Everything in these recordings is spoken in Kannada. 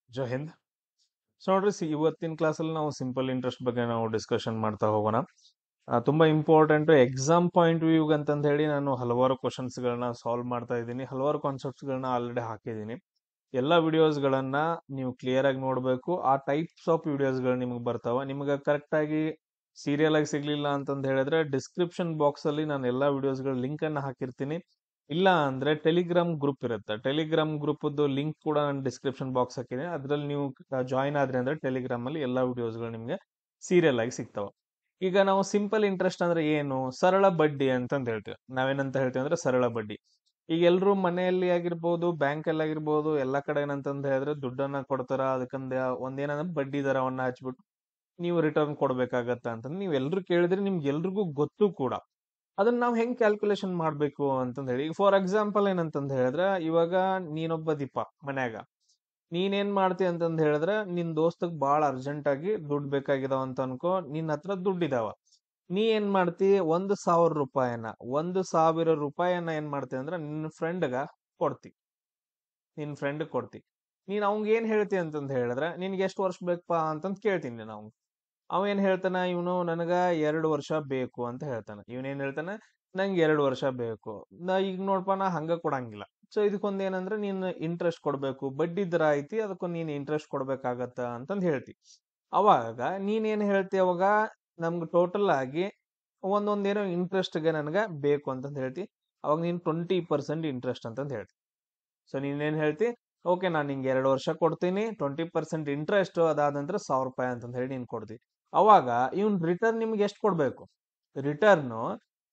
ಜೈ ಹಿಂದ್. ಸೊ ನೋಡ್ರಿ ಇವತ್ತಿನ ಕ್ಲಾಸಲ್ಲಿ ನಾವು ಸಿಂಪಲ್ ಇಂಟ್ರೆಸ್ಟ್ ಬಗ್ಗೆ ನಾವು ಡಿಸ್ಕಷನ್ ಮಾಡ್ತಾ ಹೋಗೋಣ. ತುಂಬಾ ಇಂಪಾರ್ಟೆಂಟ್ ಎಕ್ಸಾಮ್ ಪಾಯಿಂಟ್ ವ್ಯೂಗ್ ಅಂತಂದ ಹೇಳಿ ನಾನು ಹಲವಾರು ಕ್ವಶನ್ಸ್ಗಳನ್ನ ಸಾಲ್ವ್ ಮಾಡ್ತಾ ಇದ್ದೀನಿ, ಹಲವಾರು ಕಾನ್ಸೆಪ್ಟ್ಸ್ಗಳನ್ನ ಆಲ್ರೆಡಿ ಹಾಕಿದ್ದೀನಿ. ಎಲ್ಲ ವಿಡಿಯೋಸ್ಗಳನ್ನ ನೀವು ಕ್ಲಿಯರ್ ಆಗಿ ನೋಡಬೇಕು. ಆ ಟೈಪ್ಸ್ ಆಫ್ ವಿಡಿಯೋಸ್ಗಳು ನಿಮ್ಗೆ ಬರ್ತಾವ. ನಿಮ್ಗೆ ಕರೆಕ್ಟ್ ಆಗಿ ಸೀರಿಯಲ್ ಆಗಿ ಸಿಗ್ಲಿಲ್ಲ ಅಂತಂದ ಹೇಳಿದ್ರೆ ಡಿಸ್ಕ್ರಿಪ್ಷನ್ ಬಾಕ್ಸ್ ಅಲ್ಲಿ ನಾನು ಎಲ್ಲಾ ವಿಡಿಯೋಸ್ಗಳ ಲಿಂಕ್ ಅನ್ನ ಹಾಕಿರ್ತೀನಿ. ಇಲ್ಲ ಅಂದ್ರೆ ಟೆಲಿಗ್ರಾಮ್ ಗ್ರೂಪ್ ಇರುತ್ತೆ, ಟೆಲಿಗ್ರಾಮ್ ಗ್ರೂಪ್ ಲಿಂಕ್ ಕೂಡ ನಾನು ಡಿಸ್ಕ್ರಿಪ್ಷನ್ ಬಾಕ್ಸ್ ಹಾಕಿದ್ದೀನಿ. ಅದ್ರಲ್ಲಿ ನೀವು ಜಾಯಿನ್ ಆದ್ರಿ ಅಂದ್ರೆ ಟೆಲಿಗ್ರಾಮ್ ಅಲ್ಲಿ ಎಲ್ಲಾ ವಿಡಿಯೋಸ್ಗಳು ನಿಮ್ಗೆ ಸೀರಿಯಲ್ ಆಗಿ ಸಿಗ್ತಾವ. ಈಗ ನಾವು ಸಿಂಪಲ್ ಇಂಟ್ರೆಸ್ಟ್ ಅಂದ್ರೆ ಏನು, ಸರಳ ಬಡ್ಡಿ ಅಂತಂದ್ ಹೇಳ್ತೀವಿ. ನಾವೇನಂತ ಹೇಳ್ತೀವಿ ಅಂದ್ರೆ ಸರಳ ಬಡ್ಡಿ. ಈಗ ಎಲ್ರು ಮನೆಯಲ್ಲಿ ಆಗಿರ್ಬೋದು, ಬ್ಯಾಂಕ್ ಅಲ್ಲಿ ಆಗಿರ್ಬೋದು, ಎಲ್ಲಾ ಕಡೆ ಏನಂತಂದ್ ಹೇಳಿದ್ರೆ ದುಡ್ಡನ್ನ ಕೊಡ್ತಾರ. ಅದಕ್ಕಂದ ಒಂದೇನಂದ್ರೆ ಬಡ್ಡಿ ದರವನ್ನ ಹಚ್ಬಿಟ್ಟು ನೀವು ರಿಟರ್ನ್ ಕೊಡ್ಬೇಕಾಗತ್ತ ಅಂತ ನೀವ್ ಎಲ್ರು ಕೇಳಿದ್ರೆ ನಿಮ್ಗೆ ಎಲ್ರಿಗೂ ಗೊತ್ತು ಕೂಡ. ಅದನ್ನ ನಾವ್ ಹೆಂಗ್ ಕ್ಯಾಲ್ಕುಲೇಷನ್ ಮಾಡ್ಬೇಕು ಅಂತಂದ್ ಹೇಳಿ, ಈಗ ಫಾರ್ ಎಕ್ಸಾಂಪಲ್ ಏನಂತಂದ್ ಹೇಳಿದ್ರೆ, ಇವಾಗ ನೀನೊಬ್ಬ ದೀಪ ಮನ್ಯಾಗ ನೀನೇನ್ ಮಾಡ್ತಿ ಅಂತಂದ್ ಹೇಳಿದ್ರೆ, ನಿನ್ ದೋಸ್ತಗ್ ಬಾಳ ಅರ್ಜೆಂಟ್ ಆಗಿ ದುಡ್ಡು ಬೇಕಾಗಿದಾವ ಅಂತ ಅನ್ಕೋ. ನಿನ್ ಹತ್ರ ದುಡ್ಡಿದಾವ, ನೀ ಏನ್ ಮಾಡ್ತಿ, 1,000 ರೂಪಾಯಿನ 1,000 ರೂಪಾಯಿಯನ್ನ ಏನ್ ಮಾಡ್ತಿ ಅಂದ್ರೆ ನಿನ್ನ ಫ್ರೆಂಡ್ಗ ಕೊಡ್ತಿ. ನಿನ್ ಫ್ರೆಂಡ್ ಕೊಡ್ತಿ. ನೀನ್ ಅವಂಗ ಏನ್ ಹೇಳ್ತಿ ಅಂತಂದ್ ಹೇಳಿದ್ರೆ, ನಿನ್ಗೆ ಎಷ್ಟು ವರ್ಷ ಬೇಕಪ್ಪಾ ಅಂತಂದ್ ಕೇಳ್ತೀನಿ ನೀನ್ ಅವಂಗ. ಅವ ಏನ್ ಹೇಳ್ತಾನ, ಇವನು ನನಗ 2 ವರ್ಷ ಬೇಕು ಅಂತ ಹೇಳ್ತಾನ. ಇವನೇನ್ ಹೇಳ್ತಾನ, ನಂಗೆ 2 ವರ್ಷ ಬೇಕು. ಈಗ ನೋಡ್ಪ, ನಾ ಹಂಗ ಕೊಡಂಗಿಲ್ಲ. ಸೊ ಇದಕ್ಕೊಂದ್ ಏನಂದ್ರೆ ನೀನ್ ಇಂಟ್ರೆಸ್ಟ್ ಕೊಡ್ಬೇಕು, ಬಡ್ಡಿ ದರ ಐತಿ, ಅದಕ್ಕೊಂದ್ ನೀನ್ ಇಂಟ್ರೆಸ್ಟ್ ಕೊಡ್ಬೇಕಾಗತ್ತ ಅಂತಂದ್ ಹೇಳ್ತಿ. ಅವಾಗ ನೀನ್ ಏನ್ ಹೇಳ್ತಿ, ಅವಾಗ ನಮ್ಗೆ ಟೋಟಲ್ ಆಗಿ ಒಂದೊಂದೇನೋ ಇಂಟ್ರೆಸ್ಟ್ಗೆ ನನಗ ಬೇಕು ಅಂತಂದ್ ಹೇಳ್ತಿ. ಅವಾಗ ನೀನ್ 20% ಇಂಟ್ರೆಸ್ಟ್ ಅಂತಂದ್ ಹೇಳ್ತಿ. ಸೊ ನೀನೇನ್ ಹೇಳ್ತಿ, ಓಕೆ ನಾನ್ ನಿಂಗೆ 2 ವರ್ಷ ಕೊಡ್ತೀನಿ, 20% ಇಂಟ್ರೆಸ್ಟ್, ಅದಾದ ನಂತರ 1,000 ರೂಪಾಯಿ ಅಂತಂದ್ ಹೇಳಿ ನೀನ್ ಕೊಡ್ತಿ. ಅವಾಗ ಇವ್ನ್ ರಿಟರ್ನ್ ನಿಮ್ಗೆ ಎಷ್ಟು ಕೊಡ್ಬೇಕು, ರಿಟರ್ನ್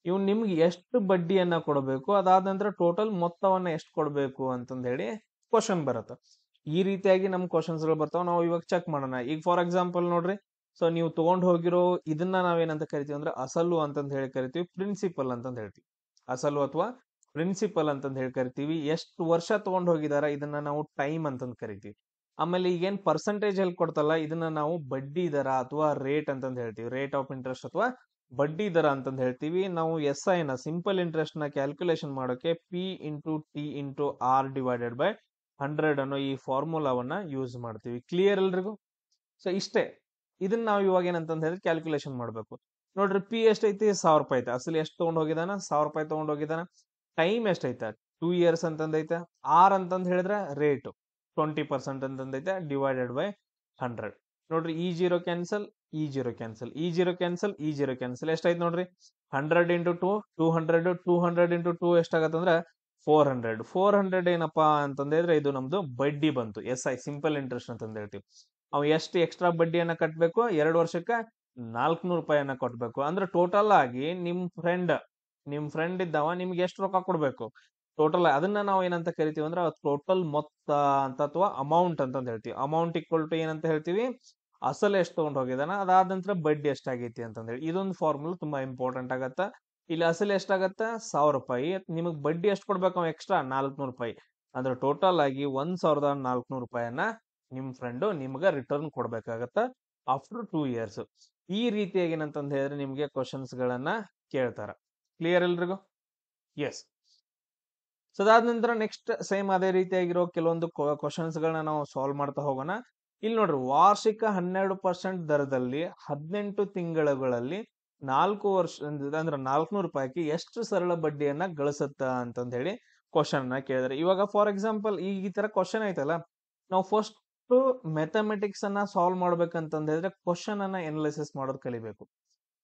ಇವ್ನ್ ನಿಮ್ಗೆ ಎಷ್ಟು ಬಡ್ಡಿಯನ್ನ ಕೊಡಬೇಕು, ಅದಾದ ನಂತರ ಟೋಟಲ್ ಮೊತ್ತವನ್ನ ಎಷ್ಟು ಕೊಡ್ಬೇಕು ಅಂತಂದ್ ಹೇಳಿ ಕ್ವಶನ್ ಬರುತ್ತೆ. ಈ ರೀತಿಯಾಗಿ ನಮ್ ಕ್ವಶನ್ಸ್ ಗಳು ಬರ್ತಾವ. ನಾವು ಇವಾಗ ಚೆಕ್ ಮಾಡೋಣ. ಈಗ ಫಾರ್ ಎಕ್ಸಾಂಪಲ್ ನೋಡ್ರಿ, ಸೊ ನೀವು ತಗೊಂಡ್ ಹೋಗಿರೋ ಇದನ್ನ ನಾವೇನಂತ ಕರಿತೀವಿ ಅಂದ್ರೆ ಅಸಲು ಅಂತಂದ್ ಹೇಳಿ ಕರಿತೀವಿ, ಪ್ರಿನ್ಸಿಪಲ್ ಅಂತಂದ್ ಹೇಳ್ತೀವಿ. ಅಸಲು ಅಥವಾ ಪ್ರಿನ್ಸಿಪಲ್ ಅಂತಂದ್ ಹೇಳಿ ಕರಿತೀವಿ. ಎಷ್ಟು ವರ್ಷ ತಗೊಂಡ್ ಹೋಗಿದಾರ ಇದನ್ನ ನಾವು ಟೈಮ್ ಅಂತಂದ್ ಕರಿತೀವಿ. ಆಮೇಲೆ ಈಗೇನ್ ಪರ್ಸೆಂಟೇಜ್ ಅಲ್ಲಿ ಕೊಡ್ತಲ್ಲ, ಇದನ್ನ ನಾವು ಬಡ್ಡಿ ದರ ಅಥವಾ ರೇಟ್ ಅಂತಂದ್ ಹೇಳ್ತೀವಿ. ರೇಟ್ ಆಫ್ ಇಂಟ್ರೆಸ್ಟ್ ಅಥವಾ ಬಡ್ಡಿ ದರ ಅಂತಂದ್ ಹೇಳ್ತೀವಿ. ನಾವು SI ನ ಸಿಂಪಲ್ ಇಂಟ್ರೆಸ್ಟ್ ನ ಕ್ಯಾಲ್ಕುಲೇಷನ್ ಮಾಡೋಕೆ P × T × R/100 ಅನ್ನೋ ಈ ಫಾರ್ಮುಲಾವನ್ನ ಯೂಸ್ ಮಾಡ್ತೀವಿ. ಕ್ಲಿಯರ್ ಎಲ್ರಿಗೂ? ಸೊ ಇಷ್ಟೇ. ಇದನ್ನ ನಾವು ಇವಾಗ ಏನಂತಂದ್ ಹೇಳಿದ್ರೆ ಕ್ಯಾಲ್ಕುಲೇಷನ್ ಮಾಡ್ಬೇಕು. ನೋಡ್ರಿ, P ಎಷ್ಟೈತಿ, 1,000 ರೂಪಾಯಿ ಐತೆ. ಅಸಲು ಎಷ್ಟು ತಗೊಂಡ್ ಹೋಗಿದಾನ, 1,000 ರೂಪಾಯಿ ತಗೊಂಡ್ ಹೋಗಿದಾನ. ಟೈಮ್ ಎಷ್ಟೈತೆ, 2 years ಅಂತಂದೈತೆ. ಆರ್ ಅಂತಂದ್ ಹೇಳಿದ್ರೆ ರೇಟ್ 20% ಅಂತಂದೈತೆ, /100. ನೋಡ್ರಿ, ಈ ಜೀರೋ ಕ್ಯಾನ್ಸಲ್, ಈ ಜೀರೋ ಕ್ಯಾನ್ಸಲ್, ಈ ಜೀರೋ ಕ್ಯಾನ್ಸಲ್, ಈ ಜೀರೋ ಕ್ಯಾನ್ಸಲ್. ಎಷ್ಟಾಯ್ತು ನೋಡ್ರಿ, 100 × 2 200, 200 × 2 ಎಷ್ಟಾಗತ್ತಂದ್ರ 400. 400 ಏನಪ್ಪಾ ಅಂತಂದ್ರೆ ಇದು ನಮ್ದು ಬಡ್ಡಿ ಬಂತು. SI ಸಿಂಪಲ್ ಇಂಟ್ರೆಸ್ಟ್ ಅಂತಂದ್ ಹೇಳ್ತೀವಿ. ಅವ್ ಎಷ್ಟು ಎಕ್ಸ್ಟ್ರಾ ಬಡ್ಡಿಯನ್ನ ಕಟ್ಬೇಕು, 2 ವರ್ಷಕ್ಕ 400 ರೂಪಾಯಿಯನ್ನ ಕಟ್ಬೇಕು. ಅಂದ್ರೆ ಟೋಟಲ್ ಆಗಿ ನಿಮ್ ಫ್ರೆಂಡ್ ಇದ್ದಾವ, ನಿಮ್ಗೆ ಎಷ್ಟು ರೊಕ್ಕ ಕೊಡ್ಬೇಕು ಟೋಟಲ್, ಅದನ್ನ ನಾವು ಏನಂತ ಕರಿತೀವಿ ಅಂದ್ರೆ ಟೋಟಲ್ ಮೊತ್ತ ಅಂತ ಅಥವಾ ಅಮೌಂಟ್ ಅಂತಂದ್ ಹೇಳ್ತೀವಿ. ಅಮೌಂಟ್ ಈಕ್ವಲ್ ಟು ಏನಂತ ಹೇಳ್ತೀವಿ, ಅಸಲು ಎಷ್ಟು ತಗೊಂಡ್ ಹೋಗಿದಾನ, ಅದಾದ ನಂತರ ಬಡ್ಡಿ ಎಷ್ಟಾಗೈತಿ ಅಂತಂದ್ ಹೇಳಿ. ಇದೊಂದು ಫಾರ್ಮುಲಾ ತುಂಬಾ ಇಂಪಾರ್ಟೆಂಟ್ ಆಗತ್ತ. ಇಲ್ಲಿ ಅಸಲು ಎಷ್ಟಾಗತ್ತ, 1,000 ರೂಪಾಯಿ. ನಿಮಗ್ ಬಡ್ಡಿ ಎಷ್ಟು ಕೊಡ್ಬೇಕು, ಎಕ್ಸ್ಟ್ರಾ 400 ರೂಪಾಯಿ. ಅಂದ್ರೆ ಟೋಟಲ್ ಆಗಿ 1,400 ರೂಪಾಯಿಯನ್ನ ನಿಮ್ ಫ್ರೆಂಡ್ ನಿಮ್ಗ ರಿಟರ್ನ್ ಕೊಡ್ಬೇಕಾಗತ್ತ ಆಫ್ಟರ್ 2 years. ಈ ರೀತಿಯಾಗಿ ಏನಂತಂದ್ ಹೇಳಿದ್ರೆ ನಿಮ್ಗೆ ಕ್ವಶನ್ಸ್ ಗಳನ್ನ ಕೇಳ್ತಾರ. ಕ್ಲಿಯರ್ ಎಲ್ರಿಗೂ? ಎಸ್. ಸೊ ಅದಾದ ನಂತರ ನೆಕ್ಸ್ಟ್ ಸೇಮ್ ಅದೇ ರೀತಿಯಾಗಿರೋ ಕೆಲವೊಂದು ಕ್ವಶನ್ಸ್ ಗಳನ್ನ ನಾವು ಸಾಲ್ವ್ ಮಾಡ್ತಾ ಹೋಗೋಣ. ಇಲ್ಲಿ ನೋಡ್ರಿ, ವಾರ್ಷಿಕ 12% ದರದಲ್ಲಿ 18 ತಿಂಗಳುಗಳಲ್ಲಿ 4 ವರ್ಷ ಅಂದ್ರೆ 400 ರೂಪಾಯಿಗೆ ಎಷ್ಟು ಸರಳ ಬಡ್ಡಿಯನ್ನ ಗಳಿಸುತ್ತ ಅಂತಂದ್ ಹೇಳಿ ಕ್ವಶನ್ ನ ಕೇಳಿದ್ರೆ, ಇವಾಗ ಫಾರ್ ಎಕ್ಸಾಂಪಲ್ ಈ ತರ ಕ್ವಶನ್ ಐತಲ್ಲ, ನಾವು ಫಸ್ಟ್ ಮ್ಯಾಥಮೆಟಿಕ್ಸ್ ಅನ್ನ ಸಾಲ್ವ್ ಮಾಡ್ಬೇಕಂತಂದ್ ಹೇಳಿದ್ರೆ ಕ್ವಶನ್ ಅನ್ನ ಎನಾಲಿಸಿಸ್ ಮಾಡೋದು ಕಲಿಬೇಕು.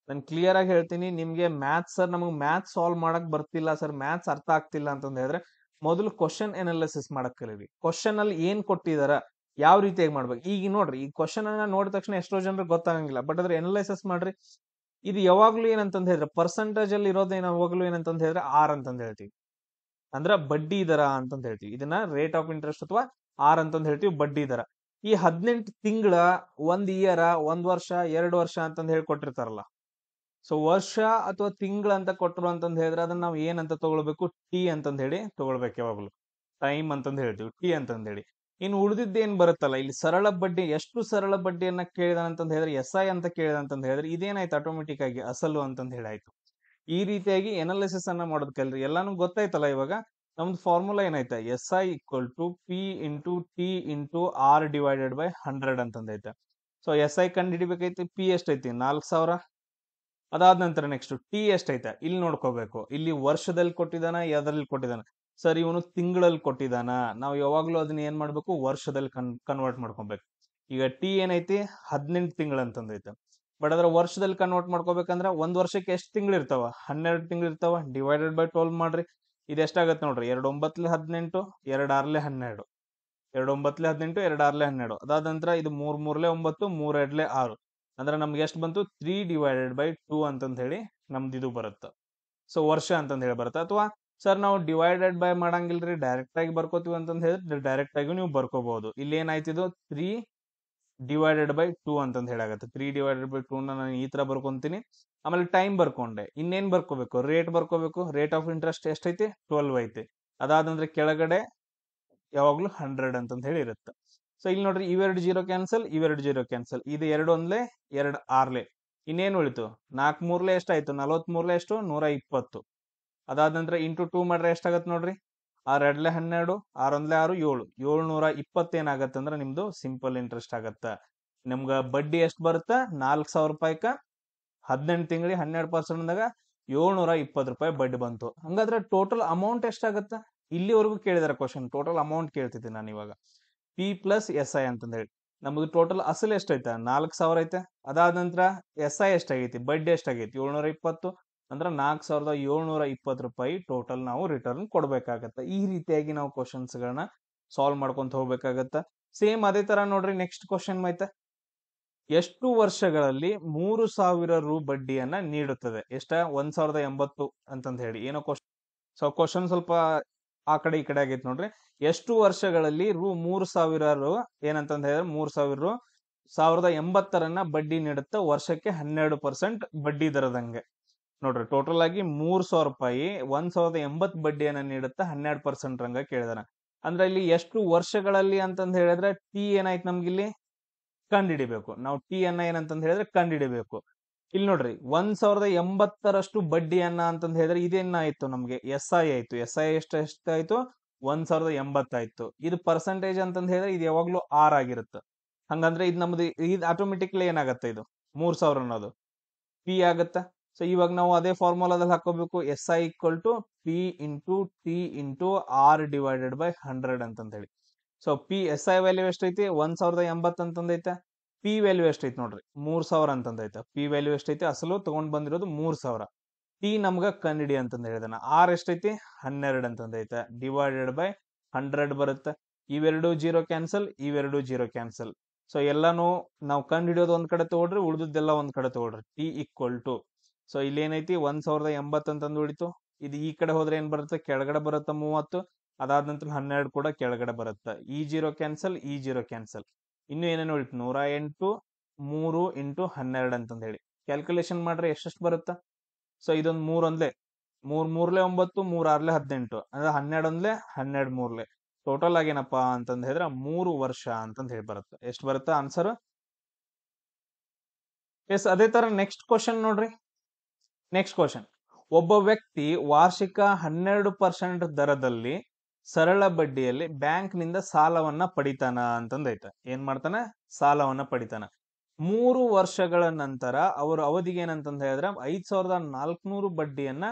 ನಾನು ಕ್ಲಿಯರ್ ಆಗಿ ಹೇಳ್ತೀನಿ, ನಿಮ್ಗೆ ಮ್ಯಾಥ್ಸ್ ಸರ್ ನಮಗೆ ಮ್ಯಾಥ್ಸ್ ಸಾಲ್ವ್ ಮಾಡಕ್ ಬರ್ತಿಲ್ಲ ಸರ್, ಮ್ಯಾಥ್ಸ್ ಅರ್ಥ ಆಗ್ತಿಲ್ಲ ಅಂತಂದ್ ಹೇಳಿದ್ರೆ ಮೊದಲು ಕ್ವಶನ್ ಎನಾಲಿಸಿಸ್ ಮಾಡಕ್ ಕಲೀರಿ. ಕ್ವಶನ್ ಅಲ್ಲಿ ಏನ್ ಕೊಟ್ಟಿದಾರ, ಯಾವ ರೀತಿಯಾಗಿ ಮಾಡ್ಬೇಕು. ಈಗ ನೋಡ್ರಿ, ಈ ಕ್ವಶನ್ ಅನ್ನ ನೋಡಿದ ತಕ್ಷಣ ಎಷ್ಟೋ ಜನರಿಗೆ ಗೊತ್ತಾಗಂಗಿಲ್ಲ, ಬಟ್ ಅದ್ರ ಎನಾಲಿಸಿಸ್ ಮಾಡ್ರಿ. ಇದು ಯಾವಾಗ್ಲೂ ಏನಂತಂದ್ ಹೇಳಿದ್ರೆ ಪರ್ಸೆಂಟೇಜ್ ಅಲ್ಲಿ ಇರೋದು ಯಾವಾಗ್ಲೂ ಏನಂತಂದ್ ಹೇಳಿದ್ರೆ ಆರ್ ಅಂತಂದ್ ಹೇಳ್ತೀವಿ, ಅಂದ್ರ ಬಡ್ಡಿ ದರ ಅಂತಂದ್ ಹೇಳ್ತೀವಿ. ಇದನ್ನ ರೇಟ್ ಆಫ್ ಇಂಟ್ರೆಸ್ಟ್ ಅಥವಾ ಆರ್ ಅಂತಂದ್ ಹೇಳ್ತೀವಿ, ಬಡ್ಡಿ ದರ. ಈ 18 ತಿಂಗಳ, 1 year, 1 ವರ್ಷ, 2 ವರ್ಷ ಅಂತಂದ್ ಹೇಳಿ ಕೊಟ್ಟಿರ್ತಾರಲ್ಲ. ಸೊ ವರ್ಷ ಅಥವಾ ತಿಂಗಳ ಅಂತ ಕೊಟ್ಟರು ಅಂತಂದ್ ಹೇಳಿದ್ರೆ ಅದನ್ನ ನಾವು ಏನಂತ ತಗೊಳ್ಬೇಕು, ಟಿ ಅಂತಂದ್ ಹೇಳಿ ತಗೊಳ್ಬೇಕು. ಯಾವಾಗ್ಲು ಟೈಮ್ ಅಂತಂದ್ ಹೇಳ್ತೀವಿ, ಟಿ ಅಂತಂದ್ ಹೇಳಿ. ಇನ್ನು ಉಳಿದಿದ್ದು ಏನ್ ಬರುತ್ತಲ್ಲ, ಇಲ್ಲಿ ಸರಳ ಬಡ್ಡಿ, ಎಷ್ಟು ಸರಳ ಬಡ್ಡಿಯನ್ನ ಕೇಳಿದ ಅಂತಂದ್ ಹೇಳಿದ್ರೆ SI ಅಂತ ಕೇಳಿದ ಅಂತಂದ್ ಹೇಳಿದ್ರೆ ಇದೇನಾಯ್ತು, ಆಟೋಮೆಟಿಕ್ ಆಗಿ ಅಸಲು ಅಂತಂದ್ ಹೇಳಿ ಆಯ್ತು. ಈ ರೀತಿಯಾಗಿ ಎನಾಲಿಸಿಸ್ ಅನ್ನ ಮಾಡೋದ್ ಕಲ್ರಿ. ಎಲ್ಲಾನು ಗೊತ್ತಾಯ್ತಲ್ಲ ಇವಾಗ. ನಮ್ದು ಫಾರ್ಮುಲಾ ಏನೈತೆ, S I equal to P into T into R divided by 100 ಅಂತಂದೈತೆ. ಸೊ ಎಸ್ ಐ ಕಂಡು ಹಿಡಿಬೇಕೈತಿ, ಪಿ ಎಷ್ಟೈತಿ 4000. ಅದಾದ ನಂತರ ನೆಕ್ಸ್ಟ್ ಟಿ ಎಷ್ಟೈತೆ ಇಲ್ಲಿ ನೋಡ್ಕೋಬೇಕು. ಇಲ್ಲಿ ವರ್ಷದಲ್ಲಿ ಕೊಟ್ಟಿದಾನ, ಯಾವ್ದ್ರಲ್ಲಿ ಕೊಟ್ಟಿದಾನ, ಸರ್ ಇವನು ತಿಂಗಳಲ್ಲಿ ಕೊಟ್ಟಿದಾನ. ನಾವು ಯಾವಾಗ್ಲೂ ಅದನ್ನ ಏನ್ ಮಾಡ್ಬೇಕು, ವರ್ಷದಲ್ಲಿ ಕನ್ವರ್ಟ್ ಮಾಡ್ಕೊಬೇಕು. ಈಗ ಟಿ ಏನೈತಿ 18 ತಿಂಗಳು ಅಂತಂದೈತೆ. ಬಟ್ ಅದ್ರ ವರ್ಷದಲ್ಲಿ ಕನ್ವರ್ಟ್ ಮಾಡ್ಕೋಬೇಕಂದ್ರ ಒಂದ್ ವರ್ಷಕ್ಕೆ ಎಷ್ಟು ತಿಂಗಳು ಇರ್ತಾವ, 12 ತಿಂಗಳು ಇರ್ತಾವ. ಡಿವೈಡೆಡ್ ಬೈ 12 ಮಾಡ್ರಿ, ಇದು ಎಷ್ಟಾಗತ್ತೆ ನೋಡ್ರಿ, 2 9 18, 2 6 12, 2 9 18, 2 6 12. ಅದಾದ ನಂತರ ಇದು 3 3 9, 3 2 6. ಅಂದ್ರೆ ನಮ್ಗೆ ಎಷ್ಟು ಬಂತು, 3 ಡಿವೈಡೆಡ್ ಬೈ 2 ಅಂತಂದ ಹೇಳಿ ನಮ್ದು ಇದು ಬರುತ್ತೆ. ಸೊ ವರ್ಷ ಅಂತಂದ ಹೇಳಿ ಬರುತ್ತೆ. ಅಥವಾ ಸರ್ ನಾವು ಡಿವೈಡೆಡ್ ಬೈ ಮಾಡಂಗಿಲ್ರಿ, ಡೈರೆಕ್ಟ್ ಆಗಿ ಬರ್ಕೋತೀವಿ ಅಂತಂದ ಹೇಳಿದ್ರೆ ಡೈರೆಕ್ಟ್ ಆಗಿ ನೀವು ಬರ್ಕೋಬಹುದು. ಇಲ್ಲಿ ಏನಾಯ್ತಿದು 3 ಡಿವೈಡೆಡ್ ಬೈ 2 ಅಂತಂದ ಹೇಳಾಗತ್ತೆ. 3 ಡಿವೈಡೆಡ್ ಬೈ 2 ನಾನು ಈ ತರ ಬರ್ಕೊಂತೀನಿ. ಆಮೇಲೆ ಟೈಮ್ ಬರ್ಕೊಂಡೆ, ಇನ್ನೇನ್ ಬರ್ಕೋಬೇಕು, ರೇಟ್ ಬರ್ಕೋಬೇಕು. ರೇಟ್ ಆಫ್ ಇಂಟ್ರೆಸ್ಟ್ ಎಷ್ಟೈತಿ, 12 ಐತಿ. ಅದಾದಂದ್ರೆ ಕೆಳಗಡೆ ಯಾವಾಗ್ಲೂ 100 ಅಂತಂದ ಹೇಳಿ ಇರುತ್ತೆ. ಸೊ ಇಲ್ಲಿ ನೋಡ್ರಿ, ಇವೆರಡು ಜೀರೋ ಕ್ಯಾನ್ಸಲ್, ಇವೆರಡು ಜೀರೋ ಕ್ಯಾನ್ಸಲ್. ಇದು 2 ಒಂದ್ಲೆ 2 6ಲೆ. ಇನ್ನೇನು ಉಳಿತು, 4 3ಲೆ ಎಷ್ಟಾಯ್ತು, 43ಲೆ ಎಷ್ಟು, 120. ಅದಾದ ನಂತರ ಇಂಟು 2 ಮಾಡ್ರೆ ಎಷ್ಟಾಗತ್ತೆ ನೋಡ್ರಿ, 6 2 12, 6 1 6, 7 720 ಏನಾಗತ್ತೆ ಅಂದ್ರೆ ನಿಮ್ದು ಸಿಂಪಲ್ ಇಂಟ್ರೆಸ್ಟ್ ಆಗತ್ತ. ನಿಮ್ಗ ಬಡ್ಡಿ ಎಷ್ಟು ಬರುತ್ತಾ, 4000 ರೂಪಾಯಿಕ 18 ತಿಂಗಳಿಗೆ 12%ದಾಗ 720 ರೂಪಾಯಿ ಬಡ್ಡಿ ಬಂತು. ಹಂಗಾದ್ರೆ ಟೋಟಲ್ ಅಮೌಂಟ್ ಎಷ್ಟಾಗತ್ತ, ಇಲ್ಲಿವರೆಗೂ ಕೇಳಿದಾರೆ ಕ್ವಶನ್, ಟೋಟಲ್ ಅಮೌಂಟ್ ಕೇಳ್ತಿದ್ದೀನಿ ನಾನು ಇವಾಗ. ಪಿ ಪ್ಲಸ್ ಎಸ್ ಐ ಅಂತಂದ ಹೇಳಿ ನಮ್ದು ಟೋಟಲ್ ಅಸಲು ಎಷ್ಟೈತೆ, 4000 ಐತೆ. ಅದಾದ ನಂತರ ಎಸ್ ಐ ಎಷ್ಟಾಗೈತಿ, ಬಡ್ಡಿ ಎಷ್ಟಾಗೈತಿ, 720. ಅಂದ್ರೆ 4720 ರೂಪಾಯಿ ಟೋಟಲ್ ನಾವು ರಿಟರ್ನ್ ಕೊಡ್ಬೇಕಾಗತ್ತೆ. ಈ ರೀತಿಯಾಗಿ ನಾವು ಕ್ವಶನ್ಸ್ ಗಳನ್ನ ಸಾಲ್ವ್ ಮಾಡ್ಕೊಂತ ಹೋಗ್ಬೇಕಾಗತ್ತ. ಸೇಮ್ ಅದೇ ತರ ನೋಡ್ರಿ, ನೆಕ್ಸ್ಟ್ ಕ್ವಶನ್ ಐತೆ, ಎಷ್ಟು ವರ್ಷಗಳಲ್ಲಿ 3000 ರು ಬಡ್ಡಿಯನ್ನ ನೀಡುತ್ತದೆ, ಎಷ್ಟ 1080 ಅಂತಂದ ಹೇಳಿ ಏನೋ ಕ್ವಶನ್. ಸೊ ಕ್ವಶನ್ ಸ್ವಲ್ಪ ಆ ಕಡೆ ಈ ಕಡೆ ಆಗೈತೆ ನೋಡ್ರಿ. ಎಷ್ಟು ವರ್ಷಗಳಲ್ಲಿ 3000 ರು ಏನಂತಂದ ಹೇಳಿದ್ರೆ 3000 ರು 1080 ಬಡ್ಡಿ ನೀಡುತ್ತೆ, ವರ್ಷಕ್ಕೆ 12% ಬಡ್ಡಿ ದರದಂಗೆ. ನೋಡ್ರಿ, ಟೋಟಲ್ ಆಗಿ 3000 ರೂಪಾಯಿ 1080 ಬಡ್ಡಿಯನ್ನ ನೀಡುತ್ತೆ, 12% ರಂಗ ಕೇಳಿದಾರ. ಅಂದ್ರೆ ಇಲ್ಲಿ ಎಷ್ಟು ವರ್ಷಗಳಲ್ಲಿ ಅಂತಂದ ಹೇಳಿದ್ರೆ ಟಿ ಏನಾಯ್ತು ನಮ್ಗಿಲ್ಲಿ ಕಂಡಿಡಿಬೇಕು. ನಾವು ಟಿ ಅನ್ನ ಏನಂತಂದ ಹೇಳಿದ್ರೆ ಕಂಡಿಡಿಬೇಕು. ಇಲ್ಲಿ ನೋಡ್ರಿ, 1080ರಷ್ಟು ಬಡ್ಡಿಯನ್ನ ಅಂತಂದ ಹೇಳಿದ್ರೆ ಇದೇನಾಯ್ತು ನಮ್ಗೆ, ಎಸ್ ಐ ಆಯ್ತು. ಎಸ್ ಐ ಎಷ್ಟಾಯ್ತು, 1080 ಆಯ್ತು. ಇದು ಪರ್ಸೆಂಟೇಜ್ ಅಂತಂದ ಹೇಳಿದ್ರೆ ಇದು ಯಾವಾಗ್ಲೂ ಆರ್ ಆಗಿರುತ್ತೆ. ಹಂಗಂದ್ರೆ ಇದು ನಮ್ದು ಇದು ಆಟೋಮೆಟಿಕ್ಲಿ ಏನಾಗತ್ತೆ, ಇದು 3000 ಅನ್ನೋದು ಪಿ ಆಗತ್ತ. ಸೊ ಇವಾಗ ನಾವು ಅದೇ ಫಾರ್ಮುಲಾದಲ್ಲಿ ಹಾಕೋಬೇಕು, S I equal to P into T into R divided by 100 ಅಂತಂದ ಹೇಳಿ. So P S I value ಎಷ್ಟೈತಿ, 1080 ಅಂತಂದೈತೆ. ಪಿ ವ್ಯಾಲ್ಯೂ ಎಷ್ಟೈತಿ ನೋಡ್ರಿ, 3000 ಅಂತಂದೈತೆ. ಪಿ ವ್ಯಾಲ್ಯೂ ಎಷ್ಟೈತಿ, ಅಸಲು ತಗೊಂಡ್ ಬಂದಿರೋದು 3000. ಟಿ ನಮ್ಗ ಕಂಡಿಡಿ ಅಂತಂದ ಹೇಳಿದಾನ. ಆರ್ ಎಷ್ಟೈತಿ, 12 ಅಂತಂದೈತೆ. ಡಿವೈಡೆಡ್ ಬೈ 100 ಬರುತ್ತೆ. ಇವೆರಡು ಜೀರೋ ಕ್ಯಾನ್ಸಲ್, ಇವೆರಡು ಜೀರೋ ಕ್ಯಾನ್ಸಲ್. ಸೊ ಎಲ್ಲಾನು ನಾವು ಕಂಡು ಹಿಡಿಯೋದು ಒಂದ್ ಕಡೆ ತಗೊಳ್ರಿ, ಉಳಿದದ್ದೆಲ್ಲ ಒಂದ್ ಕಡೆ ತಗೊಳ್ರಿ. ಟಿ ಈಕ್ವಲ್ ಟು, ಸೊ ಇಲ್ಲಿ ಏನೈತಿ 1080 ಅಂತಂದು ಉಳಿತು. ಇದು ಈ ಕಡೆ ಹೋದ್ರೆ ಏನ್ ಬರುತ್ತೆ, ಕೆಳಗಡೆ ಬರುತ್ತೆ 30. ಅದಾದ ನಂತರ 12 ಕೂಡ ಕೆಳಗಡೆ ಬರುತ್ತೆ. ಈ ಜೀರೋ ಕ್ಯಾನ್ಸಲ್, ಈ ಜೀರೋ ಕ್ಯಾನ್ಸಲ್. ಇನ್ನು ಏನೇನು ಉಳಿತು, 108 3 ಇಂಟು 12 ಅಂತಂದ ಹೇಳಿ ಕ್ಯಾಲ್ಕುಲೇಷನ್ ಮಾಡ್ರೆ ಎಷ್ಟೆಷ್ಟು ಬರುತ್ತಾ. ಸೊ ಇದೊಂದು 3 ಒಂದ್ಲೆ 3 3ಲೆ 9, 3 6ಲೆ 18, ಅಂದ್ರೆ 12 ಒಂದ್ಲೆ 12 3ಲೆ. ಟೋಟಲ್ ಆಗಿ ಏನಪ್ಪಾ ಅಂತಂದ ಹೇಳಿದ್ರೆ 3 ವರ್ಷ ಅಂತಂದ ಹೇಳಿ ಬರುತ್ತೆ. ಎಷ್ಟು ಬರುತ್ತೆ ಆನ್ಸರ್. ಎಸ್, ಅದೇ ತರ ನೆಕ್ಸ್ಟ್ ಕ್ವಶನ್ ನೋಡ್ರಿ. ನೆಕ್ಸ್ಟ್ ಕ್ವಶನ್, ಒಬ್ಬ ವ್ಯಕ್ತಿ ವಾರ್ಷಿಕ 12% ದರದಲ್ಲಿ ಸರಳ ಬಡ್ಡಿಯಲ್ಲಿ ಬ್ಯಾಂಕ್ ನಿಂದ ಸಾಲವನ್ನ ಪಡಿತಾನ ಅಂತಂದೈತೆ. ಏನ್ ಮಾಡ್ತಾನ, ಸಾಲವನ್ನ ಪಡಿತಾನ. 3 ವರ್ಷಗಳ ನಂತರ ಅವರ ಅವಧಿಗೆ ಏನಂತಂದ ಹೇಳಿದ್ರೆ 5400 ಬಡ್ಡಿಯನ್ನ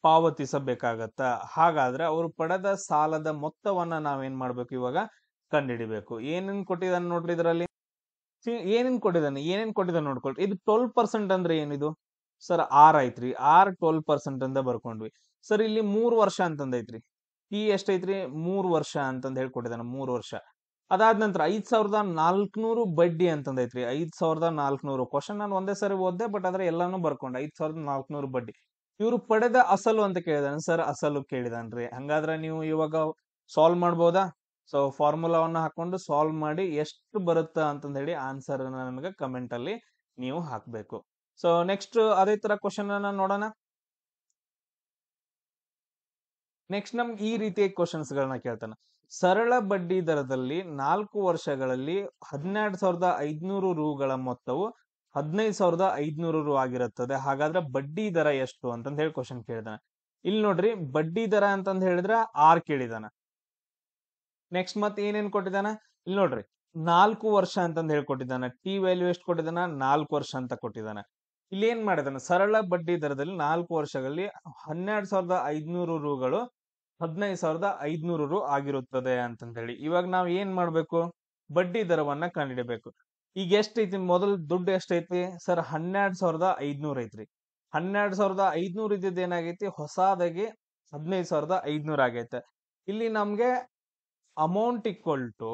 ಪಾವತಿಸಬೇಕಾಗತ್ತ. ಹಾಗಾದ್ರೆ ಅವರು ಪಡೆದ ಸಾಲದ ಮೊತ್ತವನ್ನ ನಾವೇನ್ ಮಾಡ್ಬೇಕು, ಇವಾಗ ಕಂಡುಹಿಡಿಬೇಕು. ಏನೇನ್ ಕೊಟ್ಟಿದ್ದಾನೆ ನೋಡ್ರಿ ಇದರಲ್ಲಿ, ಏನೇನ್ ಕೊಟ್ಟಿದ್ದಾನೆ ನೋಡ್ಕೊಳ್ರಿ. ಇದು 12% ಅಂದ್ರೆ ಏನಿದು, ಸರ್ ಆರ್ ಐತ್ರಿ, ಆರ್ 12% ಅಂತ ಬರ್ಕೊಂಡ್ವಿ. ಸರ್ ಇಲ್ಲಿ 3 ವರ್ಷ ಅಂತಂದೈತ್ರಿ. ಟಿ ಎಷ್ಟೈತ್ರಿ, 3 ವರ್ಷ ಅಂತಂದ ಹೇಳ್ಕೊಟ್ಟಿದ್ದಾನೆ, 3 ವರ್ಷ. ಅದಾದ ನಂತರ 5400 ಬಡ್ಡಿ ಅಂತಂದೈತ್ರಿ. 5400 ಕ್ವಶನ್ ನಾನು ಒಂದೇ ಸರಿ ಓದ್ದೆ, ಬಟ್ ಆದ್ರೆ ಎಲ್ಲಾನು ಬರ್ಕೊಂಡೆ. 5400 ಬಡ್ಡಿ. ಇವ್ರು ಪಡೆದ ಅಸಲು ಅಂತ ಕೇಳಿದಾನೆ. ಸರ್ ಅಸಲು ಕೇಳಿದಾನ್ರಿ. ಹಂಗಾದ್ರೆ ನೀವು ಇವಾಗ ಸಾಲ್ವ್ ಮಾಡ್ಬೋದಾ. ಸೊ ಫಾರ್ಮುಲಾವನ್ನ ಹಾಕೊಂಡು ಸಾಲ್ವ್ ಮಾಡಿ ಎಷ್ಟು ಬರುತ್ತಾ ಅಂತಂದ ಹೇಳಿ ಆನ್ಸರ್ ನನಗೆ ಕಮೆಂಟ್ ಅಲ್ಲಿ ನೀವು ಹಾಕ್ಬೇಕು. ಸೊ ನೆಕ್ಸ್ಟ್ ಅದೇ ತರ ಕ್ವಶನ್ ಅನ್ನ ನೋಡೋಣ. ನೆಕ್ಸ್ಟ್ ನಮ್ಗೆ ಈ ರೀತಿಯ ಕ್ವಶನ್ಸ್ ಗಳನ್ನ ಕೇಳ್ತಾನೆ. ಸರಳ ಬಡ್ಡಿ ದರದಲ್ಲಿ 4 ವರ್ಷಗಳಲ್ಲಿ 12500 ರೂಗಳ ಮೊತ್ತವು 15500 ರು ಆಗಿರುತ್ತದೆ. ಹಾಗಾದ್ರೆ ಬಡ್ಡಿ ದರ ಎಷ್ಟು ಅಂತಂದ ಹೇಳಿ ಕ್ವಶನ್ ಕೇಳಿದಾನೆ. ಇಲ್ಲಿ ನೋಡ್ರಿ ಬಡ್ಡಿ ದರ ಅಂತಂದ್ ಹೇಳಿದ್ರ 6 ಕೇಳಿದಾನ. ನೆಕ್ಸ್ಟ್ ಮತ್ತೆ ಏನೇನ್ ಕೊಟ್ಟಿದಾನ ಇಲ್ಲಿ ನೋಡ್ರಿ 4 ವರ್ಷ ಅಂತಂದ್ ಹೇಳ್ಕೊಟ್ಟಿದ್ದಾನ. ಟಿ ವ್ಯಾಲ್ಯೂ ಎಷ್ಟು ಕೊಟ್ಟಿದ್ದಾನ 4 ವರ್ಷ ಅಂತ ಕೊಟ್ಟಿದ್ದಾನ. ಇಲ್ಲಿ ಏನ್ ಮಾಡಿದಾನ ಸರಳ ಬಡ್ಡಿ ದರದಲ್ಲಿ 4 ವರ್ಷಗಳಲ್ಲಿ 12,500 ರೂಗಳು 15,500 ರು ಆಗಿರುತ್ತದೆ ಅಂತಂದ ಹೇಳಿ. ಇವಾಗ ನಾವ್ ಏನ್ ಮಾಡ್ಬೇಕು ಬಡ್ಡಿ ದರವನ್ನ ಕಂಡುಹಿಡಬೇಕು. ಈಗ ಎಷ್ಟೈತಿ ಮೊದಲು ದುಡ್ಡು ಎಷ್ಟೈತಿ ಸರ್ 12,500 ಐತ್ರಿ. 12,500 ಇದ್ದಿದ್ದು ಏನಾಗೈತಿ ಹೊಸದಾಗಿ 15,500 ಆಗೈತೆ. ಇಲ್ಲಿ ನಮ್ಗೆ amount equal to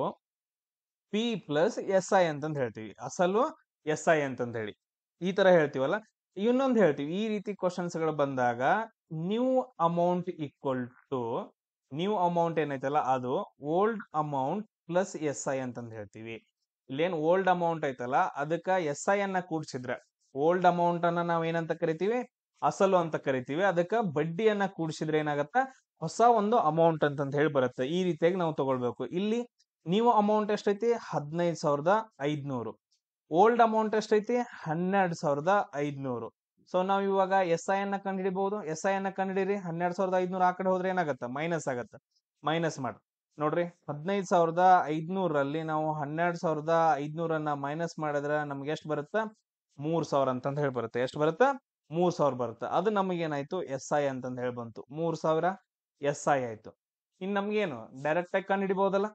P plus S I ಅಂತಂದ್ ಹೇಳ್ತೀವಿ. ಅಸಲು ಎಸ್ ಐ ಅಂತಂದ್ ಹೇಳಿ ಈ ತರ ಹೇಳ್ತೀವಲ್ಲ. ಇನ್ನೊಂದು ಹೇಳ್ತೀವಿ ಈ ರೀತಿ ಕ್ವಶನ್ಸ್ ಗಳು ಬಂದಾಗ new amount equal to new amount ಏನೈತಲ್ಲ ಅದು old amount plus S I ಅಂತಂದ್ ಹೇಳ್ತೀವಿ. ಇಲ್ಲೇನ್ ಓಲ್ಡ್ ಅಮೌಂಟ್ ಐತಲ್ಲ ಅದಕ್ಕ ಎಸ್ ಐ ಅನ್ನ ಕೂಡ್ಸಿದ್ರೆ ಓಲ್ಡ್ ಅಮೌಂಟ್ ಅನ್ನ ನಾವ್ ಏನಂತ ಕರಿತೀವಿ ಅಸಲು ಅಂತ ಕರಿತೀವಿ. ಅದಕ್ಕ ಬಡ್ಡಿಯನ್ನ ಕೂಡಿಸಿದ್ರೆ ಏನಾಗತ್ತ ಹೊಸ ಒಂದು ಅಮೌಂಟ್ ಅಂತಂತ ಹೇಳಿ ಬರುತ್ತೆ. ಈ ರೀತಿಯಾಗಿ ನಾವು ತಗೊಳ್ಬೇಕು. ಇಲ್ಲಿ ನೀವು ಅಮೌಂಟ್ ಎಷ್ಟೈತಿ 15,500. ಓಲ್ಡ್ ಅಮೌಂಟ್ ಎಷ್ಟೈತಿ 12,500. ಸೊ ನಾವ್ ಇವಾಗ ಎಸ್ ಐ ಅನ್ನ ಕಂಡುಹಿಡಿಬಹುದು. ಎಸ್ ಐ ಅನ್ನ ಕಂಡುಹಿಡಿರಿ 12,500 ಆ ಕಡೆ ಹೋದ್ರೆ ಏನಾಗತ್ತ ಮೈನಸ್ ಆಗತ್ತ. ಮೈನಸ್ ಮಾಡಿ ನೋಡ್ರಿ 15,500ರಲ್ಲಿ ನಾವು 12,500 ಮೈನಸ್ ಮಾಡಿದ್ರೆ ನಮ್ಗೆ ಎಷ್ಟು ಬರುತ್ತ 3,000 ಅಂತಂದ್ ಹೇಳಿ ಬರುತ್ತೆ. ಎಷ್ಟು ಬರುತ್ತ 3,000 ಬರುತ್ತೆ. ಅದು ನಮಗೇನಾಯ್ತು ಎಸ್ ಐ ಅಂತಂದ್ ಹೇಳಿ ಬಂತು. 3,000 ಎಸ್ ಐ ಆಯ್ತು. ಇನ್ ನಮ್ಗೇನು ಡೈರೆಕ್ಟ್ ಆಗಿ ಕಂಡು ಹಿಡಿಬಹುದಲ್ಲ.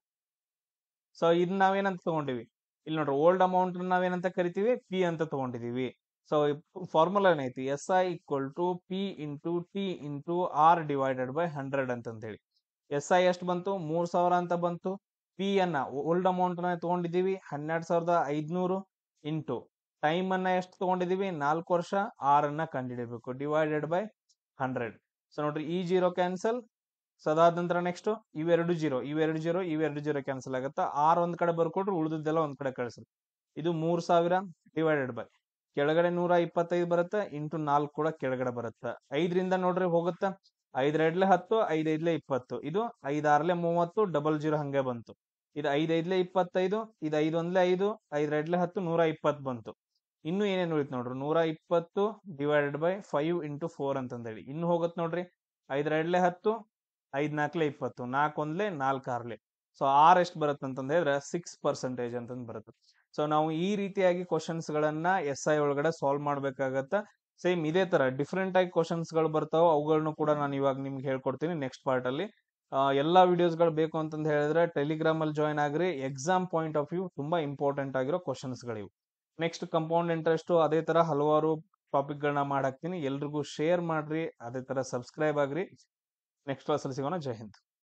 ಸೊ ಇದನ್ನ ನಾವೇನಂತ ತಗೊಂಡಿವಿ ಇಲ್ಲಿ ನೋಡ್ರಿ ಓಲ್ಡ್ ಅಮೌಂಟ್ ನಾವೇನಂತ ಕರಿತೀವಿ ಪಿ ಅಂತ ತಗೊಂಡಿದೀವಿ. ಸೊ ಫಾರ್ಮುಲಾ ಏನೈತಿ S I equal to P into T into R divided by 100 ಅಂತಂತ ಹೇಳಿ. ಎಸ್ ಐ ಎಷ್ಟು ಬಂತು 3,000 ಅಂತ ಬಂತು. ಪಿ ಅನ್ನ ಓಲ್ಡ್ ಅಮೌಂಟ್ ನ ತಗೊಂಡಿದೀವಿ 12,500 ಇಂಟು ಟೈಮ್ ಅನ್ನ ಎಷ್ಟು ತಗೊಂಡಿದೀವಿ 4 ವರ್ಷ. ಆರ್ ಅನ್ನ ಕಂಡುಹಿಡಿಯಬೇಕು ಡಿವೈಡೆಡ್ ಬೈ 100. ಸೊ ನೋಡ್ರಿ ಈ ಜೀರೋ ಕ್ಯಾನ್ಸಲ್. ಸೊ ಅದಾದ ನಂತರ ನೆಕ್ಸ್ಟ್ ಇವೆರಡು ಜೀರೋ ಕ್ಯಾನ್ಸಲ್ ಆಗುತ್ತೆ. ಆರ್ ಒಂದ್ ಕಡೆ ಬರ್ಕೊಟ್ರು ಉಳಿದೆಲ್ಲ ಒಂದ್ ಕಡೆ ಕಳಿಸ್ರಿ. ಇದು 3,000 ಡಿವೈಡೆಡ್ ಬೈ ಕೆಳಗಡೆ 125 ಬರುತ್ತೆ ಇಂಟು 4 ಕೂಡ ಕೆಳಗಡೆ ಬರುತ್ತೆ. 5ರಿಂದ ನೋಡ್ರಿ ಹೋಗುತ್ತೆ 5 10 5 20. ಇದು 5 6 30 ಡಬಲ್ ಜೀರೋ ಹಂಗೆ ಬಂತು. ಇದು 5 5 25. ಇದು 5 1 5 5 2 10 120 ಬಂತು. ಇನ್ನು ಏನೇನು ಉಳಿತು ನೋಡ್ರಿ 120 ಡಿವೈಡೆಡ್ ಬೈ 5 ಇಂಟು 4 ಅಂತಂದೇಳಿ ಇನ್ನು ಹೋಗುತ್ತೆ ನೋಡ್ರಿ 5 2 10 5 4 20 4 1 4 6. ಸೊ ಆರ್ ಎಷ್ಟು ಬರುತ್ತೆ ಅಂತಂದ ಹೇಳಿದ್ರೆ 6% ಅಂತಂದ್ ಬರುತ್ತೆ. ಸೊ ನಾವು ಈ ರೀತಿಯಾಗಿ ಕ್ವಶನ್ಸ್ ಗಳನ್ನ ಎಸ್ ಐ ಒಳಗಡೆ ಸಾಲ್ವ್ ಮಾಡ್ಬೇಕಾಗತ್ತ. ಸೇಮ್ ಇದೇ ತರ ಡಿಫ್ರೆಂಟ್ ಆಗಿ ಕ್ವಶನ್ಸ್ ಗಳು ಬರ್ತಾವ. ಅವುಗಳನ್ನು ಕೂಡ ನಾನು ಇವಾಗ ನಿಮ್ಗೆ ಹೇಳ್ಕೊಡ್ತೀನಿ ನೆಕ್ಸ್ಟ್ ಪಾರ್ಟ್ ಅಲ್ಲಿ. ಎಲ್ಲಾ ವಿಡಿಯೋಸ್ ಗಳು ಬೇಕು ಅಂತಂದ ಹೇಳಿದ್ರೆ ಟೆಲಿಗ್ರಾಮ್ ಅಲ್ಲಿ join agri. Exam point of view ತುಂಬಾ ಇಂಪಾರ್ಟೆಂಟ್ ಆಗಿರೋ ಕ್ವಶನ್ಸ್ ಗಳಿವು. ನೆಕ್ಸ್ಟ್ ಕಂಪೌಂಡ್ ಇಂಟ್ರೆಸ್ಟ್ ಅದೇ ತರ ಹಲವಾರು ಟಾಪಿಕ್ ಗಳನ್ನ ಮಾಡಾಕ್ತೀನಿ. ಎಲ್ರಿಗೂ ಶೇರ್ ಮಾಡ್ರಿ. ಅದೇ ತರ ಸಬ್ಸ್ಕ್ರೈಬ್ ಆಗ್ರಿ. ನೆಕ್ಸ್ಟ್ ಕ್ಲಾಸ್ ಅಲ್ಲಿ ಸಿಗೋಣ. ಜೈ ಹಿಂದ್.